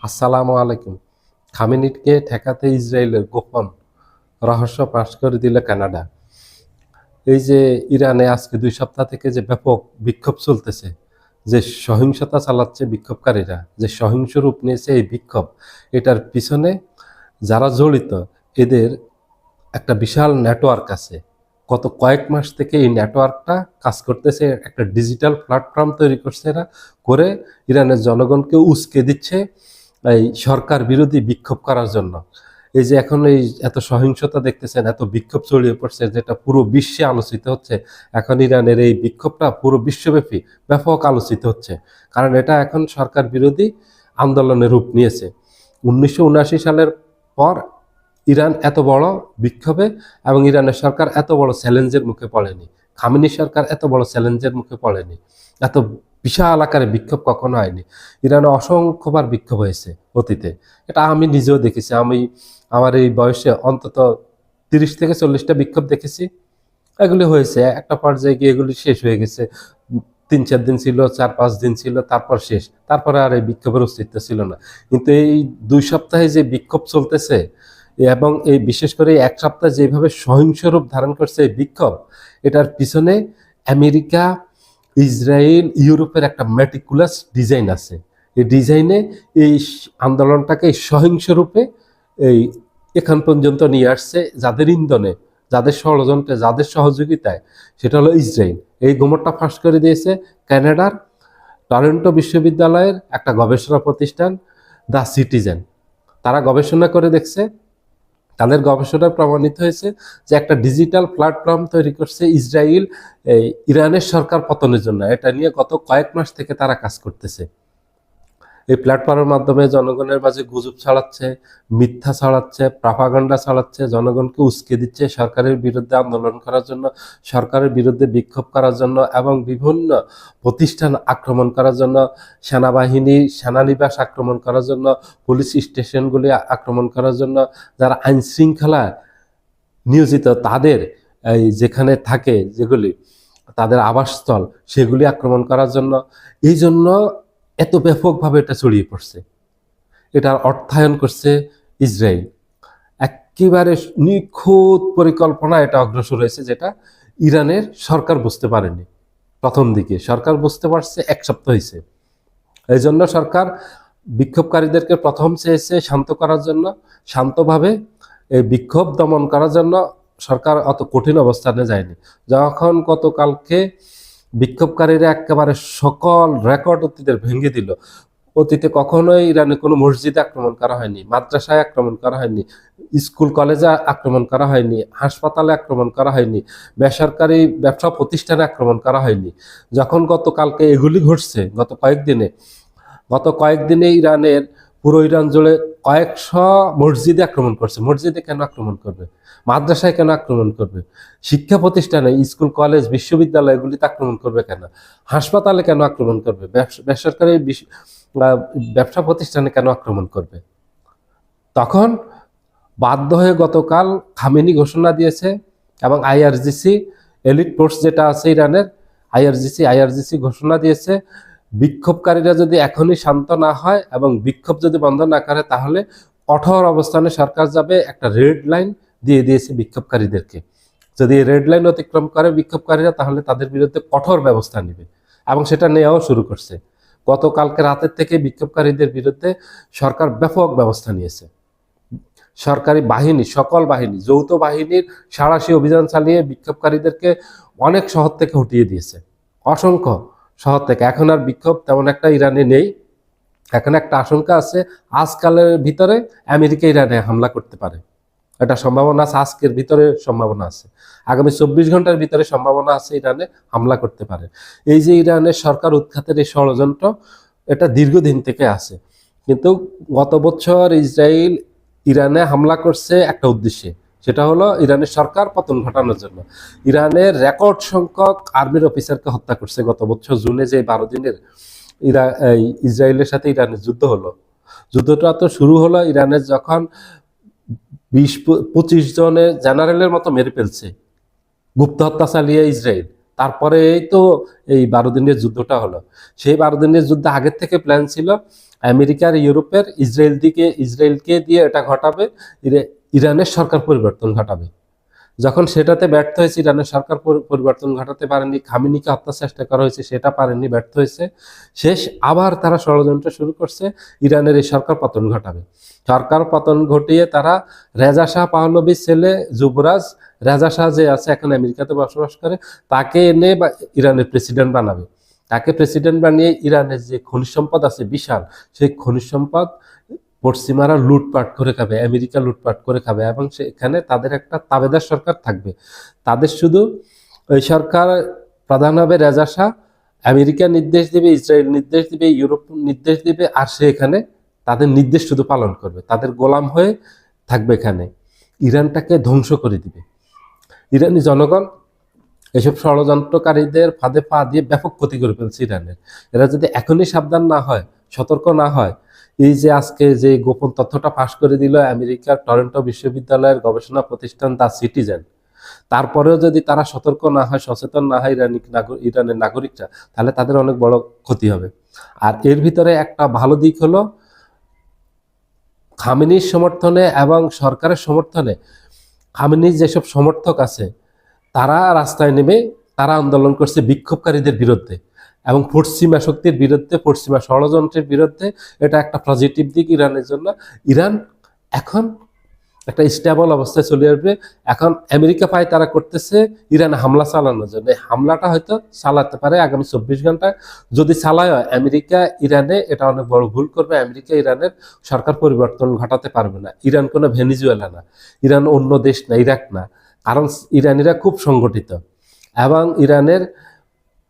আসসালামু আলাইকুম। খামেনিকে ঠেকাতে ইসরায়েলের গোপন রহস্য ফাঁস করে দিল কানাডা। এই যে ইরানে আজকে 2 সপ্তাহ থেকে যে ব্যাপক বিক্ষোভ চলতেছে, যে সহিংসতা চালাচ্ছে বিক্ষোভকারীরা, যে সহিংস রূপ নিয়েছে এই বিক্ষোভ, এটার পিছনে যারা জড়িত এদের একটা বিশাল নেটওয়ার্ক আছে। গত কয়েক মাস থেকে এই নেটওয়ার্কটা কাজ করতেছে, একটা ডিজিটাল প্ল্যাটফর্ম তৈরি করছে এরা, করে ইরানের জনগণকে উস্কে দিচ্ছে এই সরকার বিরোধী বিক্ষোভ করার জন্য। এই যে এখন এই এত সহিংসতা দেখতেছেন, এত বিক্ষোভ ছড়িয়ে পড়ছে, যেটা পুরো বিশ্বে আলোচিত হচ্ছে। এখন ইরানের এই বিক্ষোভটা পুরো বিশ্বব্যাপী ব্যাপক আলোচিত হচ্ছে, কারণ এটা এখন সরকার বিরোধী আন্দোলনের রূপ নিয়েছে। 1979 সালের পর ইরান এত বড় বিক্ষোভে এবং ইরানের সরকার এত বড় চ্যালেঞ্জের মুখে পড়েনি। খামেনি সরকার এত বড় চ্যালেঞ্জের মুখে পড়েনি। এত বিশাল আকারে বিক্ষোভ কখনো হয়নি। ইরানে অসংখ্যবার বিক্ষোভ হয়েছে অতীতে, এটা আমি নিজেও দেখেছি। আমি আমার এই বয়সে অন্তত 30 থেকে 40টা বিক্ষোভ দেখেছি। এগুলি হয়েছে, একটা পর্যায়ে গিয়ে এগুলি শেষ হয়ে গেছে। 3-4 দিন ছিল, 4-5 দিন ছিল, তারপর শেষ। তারপরে আর এই বিক্ষোভের অস্তিত্ব ছিল না। কিন্তু এই 2 সপ্তাহে যে বিক্ষোভ চলতেছে, এবং এই বিশেষ করে 1 সপ্তাহ যেভাবে সহিংস রূপ ধারণ করছে এই বিক্ষোভ, এটার পিছনে আমেরিকা, ইসরায়েল, ইউরোপের একটা মেটিকুলাস ডিজাইন আছে। এই ডিজাইনে এই আন্দোলনটাকে সহিংস রূপে এই এখান পর্যন্ত নিয়ে আসছে, যাদের ইন্ধনে, যাদের ষড়যন্ত্রে, যাদের সহযোগিতায়, সেটা হলো ইসরায়েল। এই গোমরটা ফাঁস করে দিয়েছে কানাডার টরন্টো বিশ্ববিদ্যালয়ের একটা গবেষণা প্রতিষ্ঠান, দ্য সিটিজেন। তারা গবেষণা করে দেখছে, তাদের গবেষণায় প্রমাণিত হয়েছে যে একটা ডিজিটাল প্ল্যাটফর্ম তৈরি করছে ইসরায়েল এই ইরানের সরকার পতনের জন্য। এটা নিয়ে গত কয়েক মাস থেকে তারা কাজ করতেছে। এই প্ল্যাটফর্মের মাধ্যমে জনগণের মাঝে গুজব ছড়াচ্ছে, মিথ্যা ছড়াচ্ছে, প্রপাগান্ডা ছড়াচ্ছে, জনগণকে উস্কে দিচ্ছে সরকারের বিরুদ্ধে আন্দোলন করার জন্য, সরকারের বিরুদ্ধে বিক্ষোভ করার জন্য, এবং বিভিন্ন প্রতিষ্ঠান আক্রমণ করার জন্য, সেনাবাহিনী, সেনানিবাস আক্রমণ করার জন্য, পুলিশ স্টেশনগুলি আক্রমণ করার জন্য, যারা আইন শৃঙ্খলা নিয়োজিত তাদের এই যেখানে থাকে, যেগুলি তাদের আবাসস্থল, সেগুলি আক্রমণ করার জন্য। এই জন্য এত ব্যাপকভাবে এটা ছড়িয়ে পড়ছে। এটার অর্থায়ন করছে ইসরায়েল। একেবারে নিখুঁত পরিকল্পনা এটা অগ্রসর হয়েছে, যেটা ইরানের সরকার বুঝতে পারেনি। প্রথম দিকে সরকার বুঝতে পারছে 1 সপ্তাহ হয়েছে। এই জন্য সরকার বিক্ষোভকারীদেরকে প্রথম চেয়েছে শান্ত করার জন্য, শান্তভাবে এই বিক্ষোভ দমন করার জন্য সরকার অত কঠিন অবস্থানে যায়নি। যখন গতকালকে বিক্ষোভকারীরা একেবারে সকল রেকর্ড অতীতের ভেঙে দিল, অতীতে কখনোই ইরানে কোনো মসজিদে আক্রমণ করা হয়নি, মাদ্রাসায় আক্রমণ করা হয়নি, স্কুল কলেজে আক্রমণ করা হয়নি, হাসপাতালে আক্রমণ করা হয়নি, বেসরকারি ব্যবসা প্রতিষ্ঠানে আক্রমণ করা হয়নি। যখন গতকালকে এগুলি ঘটছে, গত কয়েকদিনে ইরানের পুরো ইরান জুড়ে কয়েকশো মসজিদে আক্রমণ করছে। মসজিদে কেন আক্রমণ করবে? মাদ্রাসায় কেন আক্রমণ করবে? শিক্ষা প্রতিষ্ঠানে, স্কুল কলেজ বিশ্ববিদ্যালয় এগুলিতে আক্রমণ করবে কেন? হাসপাতালে কেন আক্রমণ করবে? বেসরকারি ব্যবসা প্রতিষ্ঠানে কেন আক্রমণ করবে? তখন বাধ্য হয়ে গতকাল খামেনি ঘোষণা দিয়েছে, এবং আইআরজিসি, এলিট ফোর্স যেটা আছে ইরানের, আইআরজিসি ঘোষণা দিয়েছে, বিক্ষোভকারীরা যদি এখনই শান্ত না হয় এবং বিক্ষোভ যদি বন্ধ না করে, তাহলে কঠোর অবস্থানে সরকার যাবে। একটা রেড লাইন দিয়ে দিয়েছে বিক্ষোভকারীদেরকে। যদি এই রেড লাইন অতিক্রম করে বিক্ষোভকারীরা, তাহলে তাদের বিরুদ্ধে কঠোর ব্যবস্থা নেবে, এবং সেটা নেওয়াও শুরু করছে। গতকালকে রাতের থেকে বিক্ষোভকারীদের বিরুদ্ধে সরকার ব্যাপক ব্যবস্থা নিয়েছে। সরকারি বাহিনী, সকল বাহিনী, যৌথ বাহিনীর সাঁড়াশি অভিযান চালিয়ে বিক্ষোভকারীদেরকে অনেক শহর থেকে হটিয়ে দিয়েছে, অসংখ্য শহর থেকে। এখন আর বিক্ষোভ তেমন একটা ইরানে নেই। এখন একটা আশঙ্কা আছে, আজকালের ভিতরে আমেরিকা ইরানে হামলা করতে পারে। এটা সম্ভাবনা আছে, আজকের ভিতরে সম্ভাবনা আছে, আগামী 24 ঘন্টার ভিতরে সম্ভাবনা আছে ইরানে হামলা করতে পারে। এই যে ইরানের সরকার উৎখাতের এই ষড়যন্ত্র, এটা দীর্ঘদিন থেকে আছে। কিন্তু গত বছর ইসরায়েল ইরানে হামলা করছে একটা উদ্দেশ্যে, সেটা হলো ইরানের সরকার পতন ঘটানোর জন্য। ইরানের রেকর্ড সংখ্যক আর্মির অফিসারকে হত্যা করছে গত বছর জুনে, যে 12 দিনের ইসরায়েলের সাথে ইরানের যুদ্ধ হলো। যুদ্ধটা তো শুরু হলো ইরানের যখন 20-25 জনের জেনারেলের মতো মেরে ফেলছে গুপ্ত হত্যা চালিয়ে ইসরায়েল। তারপরে এই তো এই 12 দিনের যুদ্ধটা হলো। সেই 12 দিনের যুদ্ধ আগের থেকে প্ল্যান ছিল, আমেরিকার ইউরোপের ইসরায়েলকে দিয়ে এটা ঘটাবে, ইরানের সরকার পরিবর্তন ঘটাবে। যখন সেটাতে ব্যর্থ হয়েছে, ইরানের সরকার পরিবর্তন ঘটাতে পারেনি, খামেনিকে হত্যার চেষ্টা করা হয়েছে, সেটা পারেনি, ব্যর্থ হয়েছে। শেষ আবার তারা ষড়যন্ত্র শুরু করছে, ইরানের এই সরকার পতন ঘটাবে। সরকার পতন ঘটিয়ে তারা রেজা শাহ পাহলভির ছেলে যুবরাজ রেজা শাহ যে আছে, এখন আমেরিকাতে বসবাস করে, তাকে এনে ইরানের প্রেসিডেন্ট বানাবে। তাকে প্রেসিডেন্ট বানিয়ে ইরানের যে খনিজ সম্পদ আছে বিশাল, সেই খনিজ সম্পদ পশ্চিমারা লুটপাট করে খাবে, আমেরিকা লুটপাট করে খাবে, এবং সেখানে তাদের একটা তাবেদার সরকার থাকবে। তাদের শুধু ওই সরকার প্রধান হবে রেজা শাহ, আমেরিকা নির্দেশ দিবে, ইসরায়েল নির্দেশ দিবে, ইউরোপ নির্দেশ দিবে, আর সে এখানে তাদের নির্দেশ শুধু পালন করবে, তাদের গোলাম হয়ে থাকবে এখানে, ইরানটাকে ধ্বংস করে দিবে। ইরানি জনগণ এসব ষড়যন্ত্রকারীদের ফাঁদে পা দিয়ে ব্যাপক ক্ষতি করে ফেলছে ইরানের। এরা যদি এখনই সাবধান না হয়, সতর্ক না হয়, এই যে আজকে যে গোপন তথ্যটা ফাঁস করে দিল আমেরিকার টরন্টো বিশ্ববিদ্যালয়ের গবেষণা প্রতিষ্ঠান দ্য সিটিজেন, তারপরেও যদি তারা সতর্ক না হয়, সচেতন না হয় ইরানের নাগরিকরা, তাহলে তাদের অনেক বড় ক্ষতি হবে। আর এর ভিতরে একটা ভালো দিক হলো, খামেনির সমর্থনে এবং সরকারের সমর্থনে খামেনির যেসব সমর্থক আছে তারা রাস্তায় নেমে তারা আন্দোলন করছে বিক্ষোভকারীদের বিরুদ্ধে এবং পশ্চিমা শক্তির বিরুদ্ধে, পশ্চিমা ষড়যন্ত্রের বিরুদ্ধে। এটা একটা পজিটিভ দিক ইরানের জন্য। ইরান এখন একটা স্টেবল অবস্থায় চলে আসবে। এখন আমেরিকা পায় তারা করতেছে ইরানে হামলা চালানোর জন্য। এই হামলাটা হয়তো চালাতে পারে আগামী 24 ঘন্টায়। যদি চালায় হয় আমেরিকা ইরানে, এটা অনেক বড় ভুল করবে। আমেরিকা ইরানের সরকার পরিবর্তন ঘটাতে পারবে না। ইরান কোনো ভেনিজুয়েলা না, ইরান অন্য দেশ না, ইরাক না। কারণ ইরানিরা খুব সংগঠিত, এবং ইরানের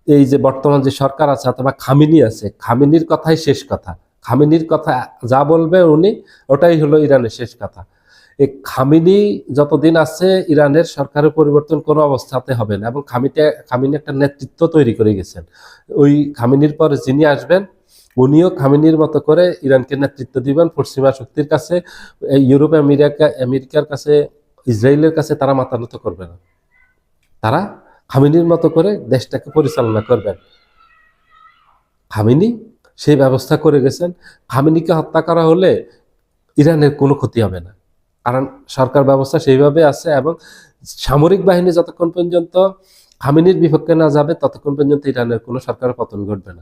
এই যে বর্তমান যে সরকার আছে অথবা খামেনি আছে, খামেনির কথাই শেষ কথা। খামেনির কথা যা বলবে উনি, ওটাই হলো ইরানের শেষ কথা। এই খামেনি যতদিন আছে ইরানের সরকারের পরিবর্তন কোনো অবস্থাতে হবে না। এবং খামেনি একটা নেতৃত্ব তৈরি করে গেছেন। ওই খামেনির পরে যিনি আসবেন উনিও খামেনির মতো করে ইরানকে নেতৃত্ব দিবেন। পশ্চিমা শক্তির কাছে, ইউরোপ আমেরিকার কাছে, ইসরায়েলের কাছে তারা মাথা নত করবে না। তারা খামেনির মতো করে দেশটাকে পরিচালনা করবেন। খামেনি সেই ব্যবস্থা করে গেছেন। খামেনিকে হত্যা করা হলে ইরানের কোনো ক্ষতি হবে না, কারণ সরকার ব্যবস্থা সেইভাবে আছে। এবং সামরিক বাহিনী যতক্ষণ পর্যন্ত খামেনির বিপক্ষে না যাবে ততক্ষণ পর্যন্ত ইরানের কোনো সরকারের পতন ঘটবে না।